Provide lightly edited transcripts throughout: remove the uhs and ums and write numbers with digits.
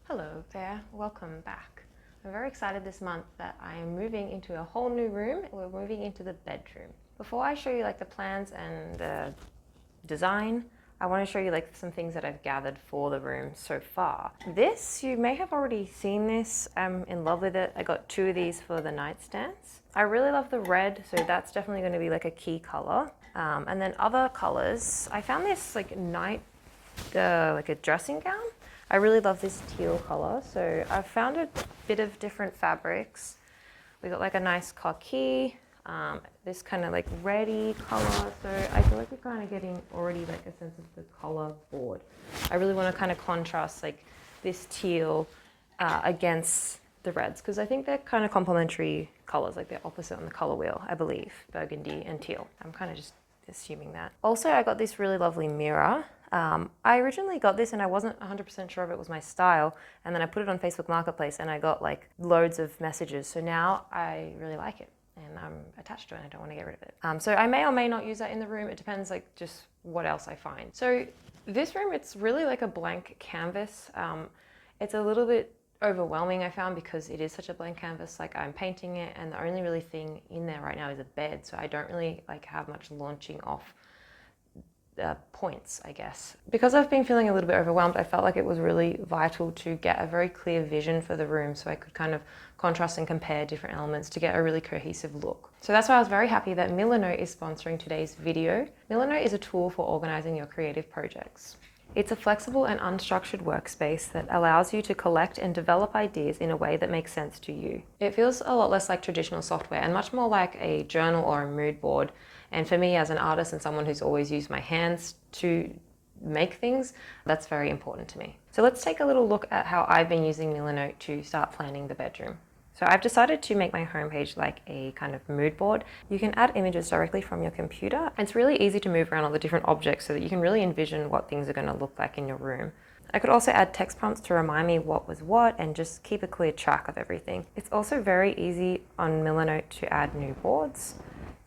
Hello there, welcome back. I'm very excited this month that I am moving into a whole new room. We're moving into the bedroom. Before I show you the plans and the design, I want to show you some things that I've gathered for the room so far. This, you may have already seen this. I'm in love with it. I got 2 of these for the nightstands. I really love the red, so that's definitely going to be a key color. And then other colors, I found this a dressing gown. I really love this teal color, so I've found a bit of different fabrics. We got a nice khaki, this kind of reddy color, so I feel we're kind of getting already a sense of the color board. I really want to kind of contrast this teal against the reds, because I think they're kind of complementary colors, they're opposite on the color wheel, I believe, burgundy and teal. I'm kind of just assuming that. Also, I got this really lovely mirror. I originally got this and I wasn't 100% sure if it was my style, and then I put it on Facebook Marketplace and I got loads of messages, so now I really like it and I'm attached to it and I don't want to get rid of it. So I may or may not use that in the room. It depends just what else I find. So this room, it's really a blank canvas. It's a little bit overwhelming, I found, because it is such a blank canvas. I'm painting it and the only really thing in there right now is a bed, so I don't really have much launching off points, I guess. Because I've been feeling a little bit overwhelmed, I felt it was really vital to get a very clear vision for the room so I could kind of contrast and compare different elements to get a really cohesive look. So that's why I was very happy that Milanote is sponsoring today's video. Milanote is a tool for organizing your creative projects. It's a flexible and unstructured workspace that allows you to collect and develop ideas in a way that makes sense to you. It feels a lot less like traditional software and much more like a journal or a mood board. And for me, as an artist and someone who's always used my hands to make things, that's very important to me. So let's take a little look at how I've been using Milanote to start planning the bedroom. So I've decided to make my homepage a kind of mood board. You can add images directly from your computer. It's really easy to move around all the different objects so that you can really envision what things are going to look like in your room. I could also add text prompts to remind me what was what and just keep a clear track of everything. It's also very easy on Milanote to add new boards.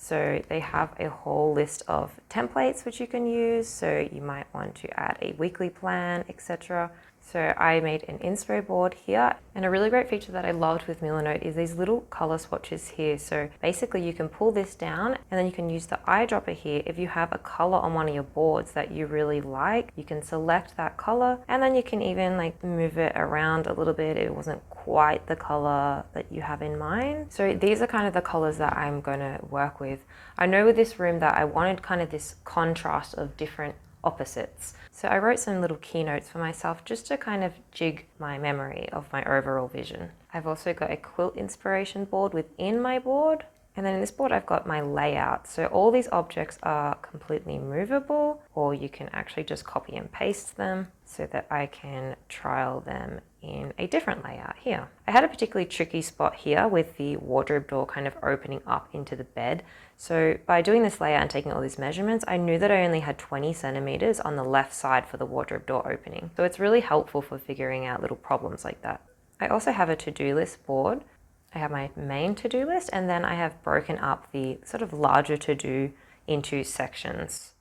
So they have a whole list of templates which you can use. So you might want to add a weekly plan, etc. So I made an inspo board here, and a really great feature that I loved with Milanote is these little color swatches here. So basically you can pull this down and then you can use the eyedropper here. If you have a color on one of your boards that you really like, you can select that color and then you can even move it around a little bit. It wasn't quite the color that you have in mind. So these are kind of the colors that I'm going to work with. I know with this room that I wanted kind of this contrast of different opposites. So I wrote some little keynotes for myself just to kind of jig my memory of my overall vision. I've also got a quilt inspiration board within my board. And then in this board, I've got my layout. So all these objects are completely movable, or you can actually just copy and paste them so that I can trial them in a different layout here. I had a particularly tricky spot here with the wardrobe door kind of opening up into the bed. So by doing this layout and taking all these measurements, I knew that I only had 20 centimeters on the left side for the wardrobe door opening. So it's really helpful for figuring out little problems like that. I also have a to-do list board. I have my main to-do list, and then I have broken up the sort of larger to-do into sections.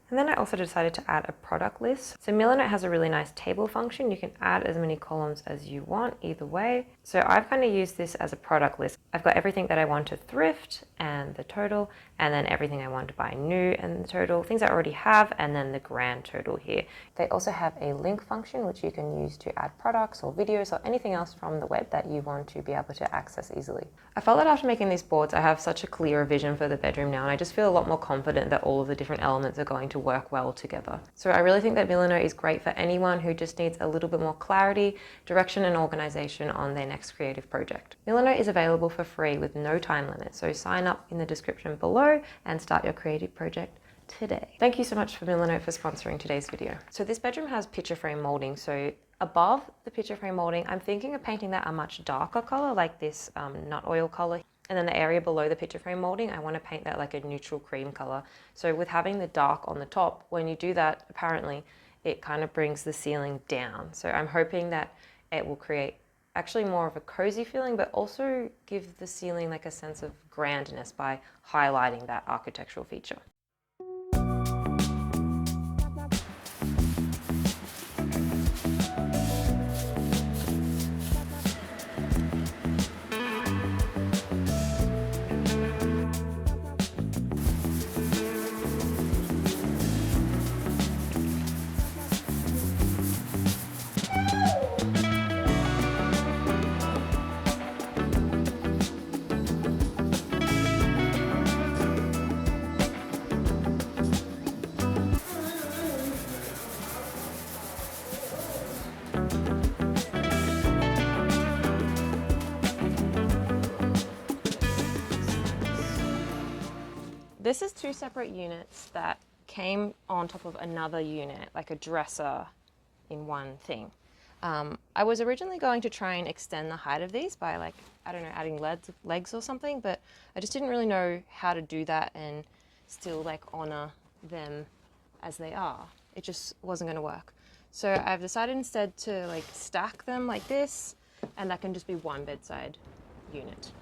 And then I also decided to add a product list. So Milanote has a really nice table function. You can add as many columns as you want either way. So I've kind of used this as a product list. I've got everything that I want to thrift and the total, and then everything I want to buy new and the total, things I already have, and then the grand total here. They also have a link function which you can use to add products or videos or anything else from the web that you want to be able to access easily. I felt that after making these boards, I have such a clearer vision for the bedroom now, and I just feel a lot more confident that all of the different elements are going to work well together. So I really think that Milanote is great for anyone who just needs a little bit more clarity, direction, and organization on their next creative project. Milanote is available for free with no time limit, so sign up in the description below and start your creative project today. Thank you so much for Milanote for sponsoring today's video. So this bedroom has picture frame molding. So above the picture frame molding, I'm thinking of painting that a much darker color, like this nut oil color. And then the area below the picture frame molding, I want to paint that like a neutral cream color. So with having the dark on the top, when you do that, apparently it kind of brings the ceiling down. So I'm hoping that it will create actually more of a cozy feeling, but also give the ceiling like a sense of grandness by highlighting that architectural feature. This is two separate units that came on top of another unit, like a dresser in one thing. I was originally going to try and extend the height of these by, like, I don't know, adding legs or something, but I just didn't really know how to do that and still like honor them as they are. It just wasn't going to work. So I've decided instead to like stack them like this, and that can just be one bedside unit.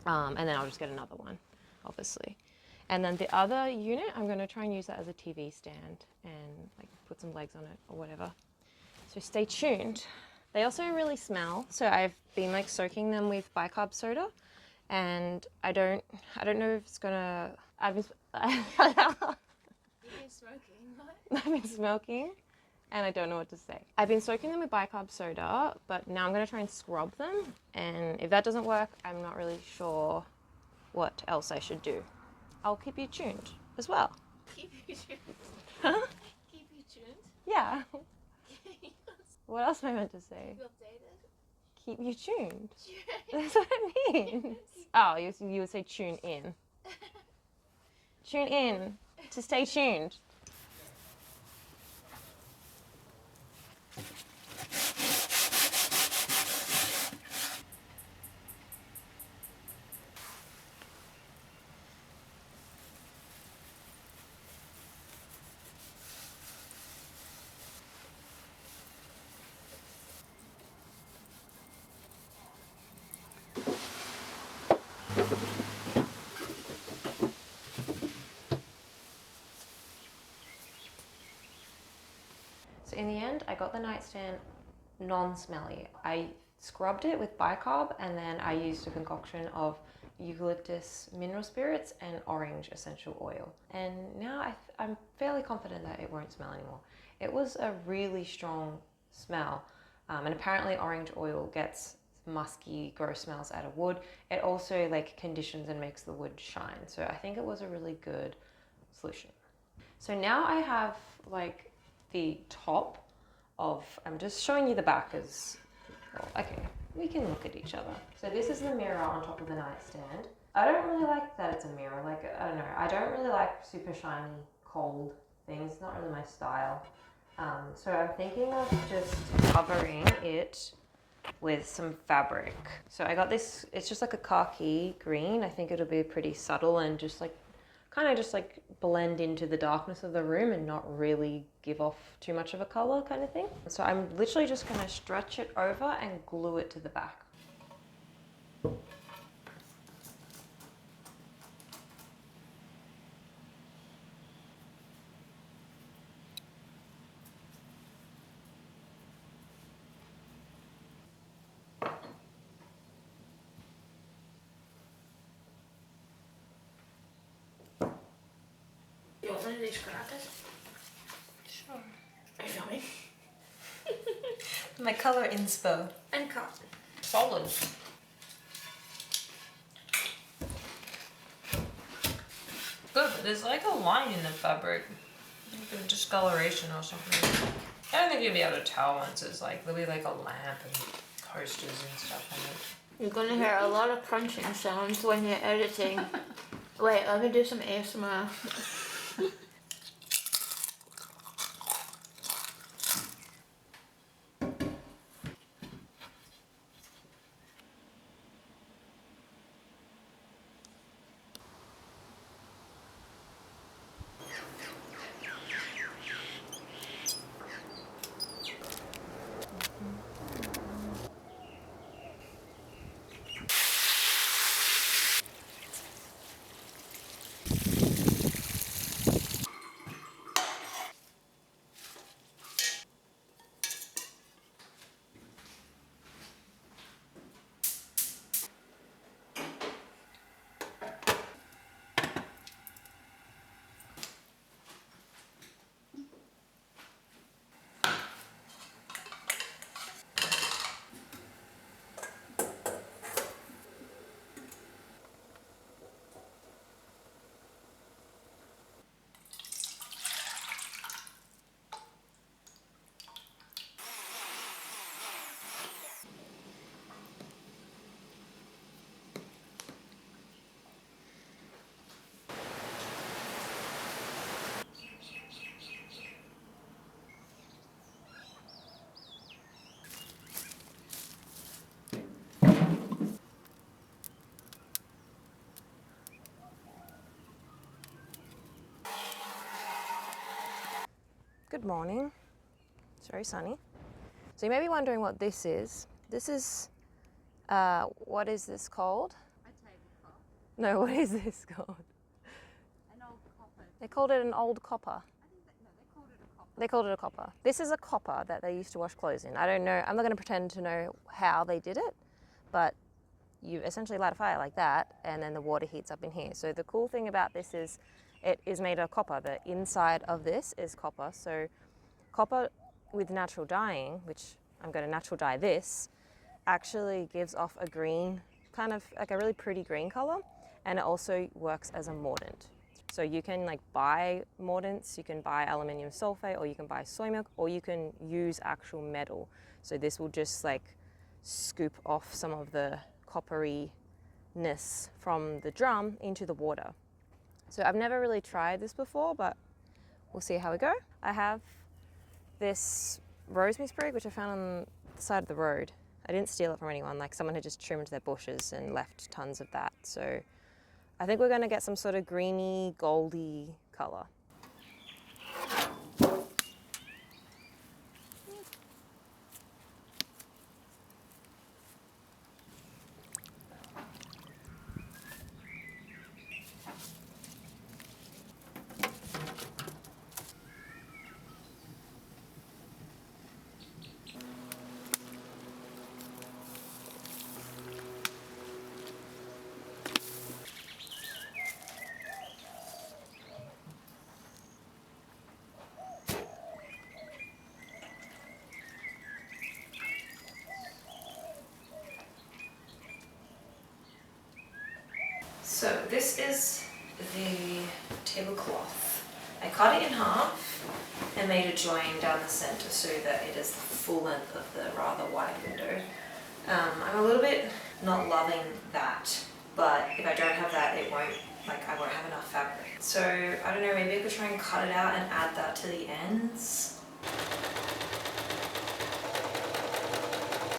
And then I'll just get another one, obviously. And then the other unit, I'm going to try and use that as a TV stand and like put some legs on it or whatever. So stay tuned. They also really smell. So I've been like soaking them with bicarb soda, and I don't know if it's gonna. You've been smoking, what? I've been smoking, and I don't know what to say. I've been soaking them with bicarb soda, but now I'm gonna try and scrub them. And if that doesn't work, I'm not really sure what else I should do. I'll keep you tuned as well. Keep you tuned? Huh? Keep you tuned? Yeah. What else am I meant to say? Keep you updated? Keep you tuned. That's what it means. Oh, you would say tune in. Tune in to stay tuned. So in the end, I got the nightstand non-smelly. I scrubbed it with bicarb, and then I used a concoction of eucalyptus mineral spirits and orange essential oil. And now I'm fairly confident that it won't smell anymore. It was a really strong smell, and apparently orange oil gets musky, gross smells out of wood. It also like conditions and makes the wood shine. So I think it was a really good solution. So now I have like the top of, I'm just showing you the back as, well, okay, we can look at each other. So this is the mirror on top of the nightstand. I don't really like that it's a mirror, like, I don't know, I don't really like super shiny, cold things. It's not really my style. So I'm thinking of just covering it with some fabric. So I got this, it's just like a khaki green. I think it'll be pretty subtle and just like kind of just like blend into the darkness of the room and not really give off too much of a color kind of thing. So I'm literally just going to stretch it over and glue it to the back. You want one of these crackers? Sure. Are you filming? My color inspo. And cotton. Solid. Good, but there's like a line in the fabric. Like a discoloration or something. I don't think you'll be able to tell once it's like, there'll be like a lamp and posters and stuff on it. You're gonna hear a lot of crunching sounds when you're editing. Wait, let me do some ASMR. Good morning. It's very sunny. So you may be wondering what this is. This is, what is this called? A tablecloth. No, what is this called? An old copper. They called it an old copper. I think that, no, they called it a copper. They called it a copper. This is a copper that they used to wash clothes in. I don't know, I'm not going to pretend to know how they did it, but you essentially light a fire like that and then the water heats up in here. So the cool thing about this is it is made of copper. The inside of this is copper. So copper with natural dyeing, which I'm going to natural dye this, actually gives off a green, kind of like a really pretty green color, and it also works as a mordant. So you can like buy mordants, you can buy aluminium sulfate, or you can buy soy milk, or you can use actual metal. So this will just like scoop off some of the copperiness from the drum into the water. So I've never really tried this before, but we'll see how we go. I have this rosemary sprig, which I found on the side of the road. I didn't steal it from anyone, like someone had just trimmed their bushes and left tons of that. So I think we're gonna get some sort of greeny, goldy color. So this is the tablecloth. I cut it in half and made a join down the center so that it is the full length of the rather wide window. I'm a little bit not loving that, but if I don't have that, I won't have enough fabric. So I don't know, maybe I could try and cut it out and add that to the ends.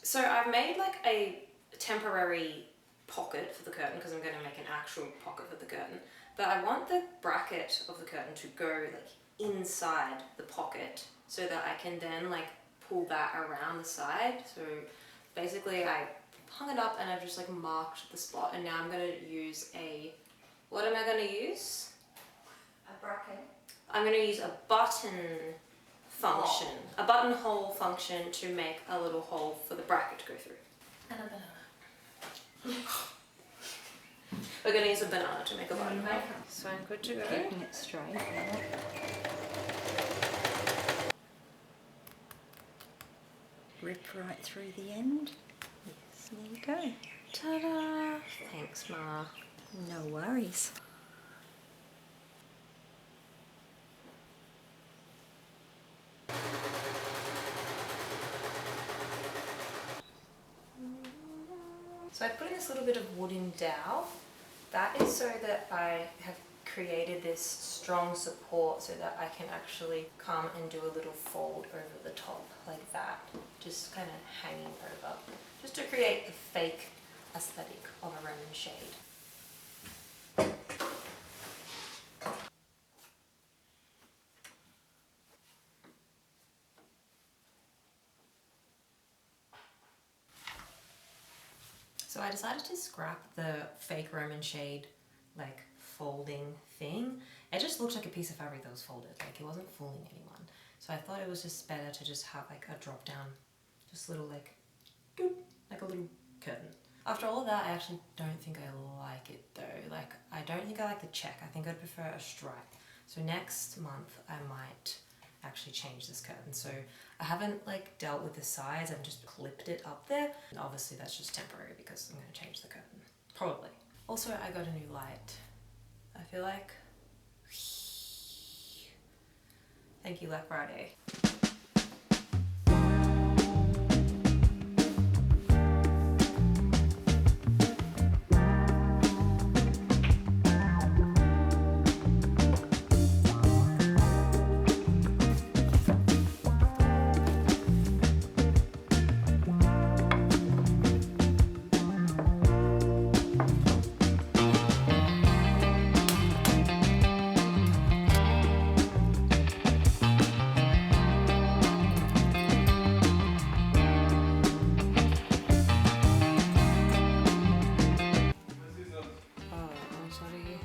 So I've made like a temporary pocket for the curtain because I'm going to make an actual pocket for the curtain, but I want the bracket of the curtain to go like inside the pocket so that I can then like pull that around the side. So basically I hung it up and I've just like marked the spot, and now I'm going to use what am I going to use? A bracket. I'm going to use a button function, a buttonhole function to make a little hole for the bracket to go through. And a banana. We're going to use a banana to make a buttonhole. So I'm good to go. Keeping it straight. Rip right through the end. Yes, there you go. Ta-da! Thanks, Ma. No worries. So I put in this little bit of wooden dowel. That is so that I have created this strong support so that I can actually come and do a little fold over the top like that. Just kind of hanging over. Just to create the fake aesthetic of a Roman shade. So I decided to scrap the fake Roman shade like folding thing. It just looked like a piece of fabric that was folded, like it wasn't fooling anyone. So I thought it was just better to just have like a drop down, just little like, doop, like a little curtain. After all of that, I actually don't think I like it though. Like I don't think I like the check. I think I'd prefer a stripe. So next month I might actually change this curtain. So I haven't like dealt with the sides, I've just clipped it up there. And obviously that's just temporary because I'm going to change the curtain, probably. Also, I got a new light. I feel like, thank you Black Friday. sorry.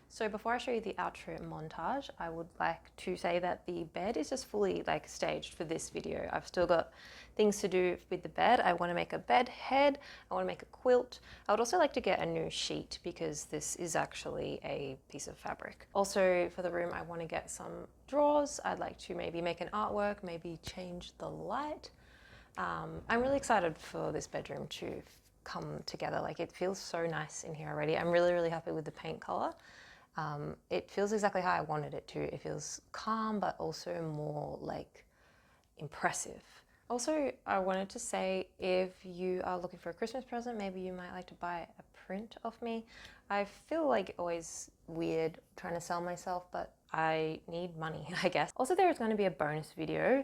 So before I show you the outro montage, I would like to say that the bed is just fully like staged for this video. I've still got things to do with the bed. I want to make a bed head, I want to make a quilt. I would also like to get a new sheet because this is actually a piece of fabric. Also for the room, I want to get some drawers. I'd like to maybe make an artwork, maybe change the light. I'm really excited for this bedroom to come together. Like it feels so nice in here already. I'm really happy with the paint color. It feels exactly how I wanted it to. It feels calm, but also more like impressive. Also, I wanted to say, if you are looking for a Christmas present, maybe you might like to buy a print of me. I feel like always weird trying to sell myself, but I need money, I guess. Also, there is going to be a bonus video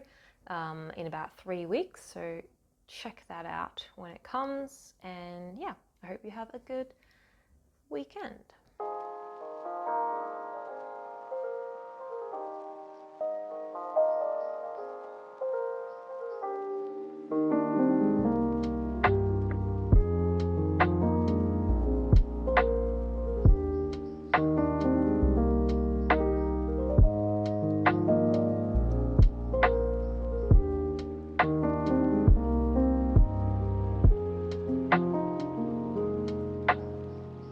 in about 3 weeks, so check that out when it comes. And yeah, I hope you have a good weekend.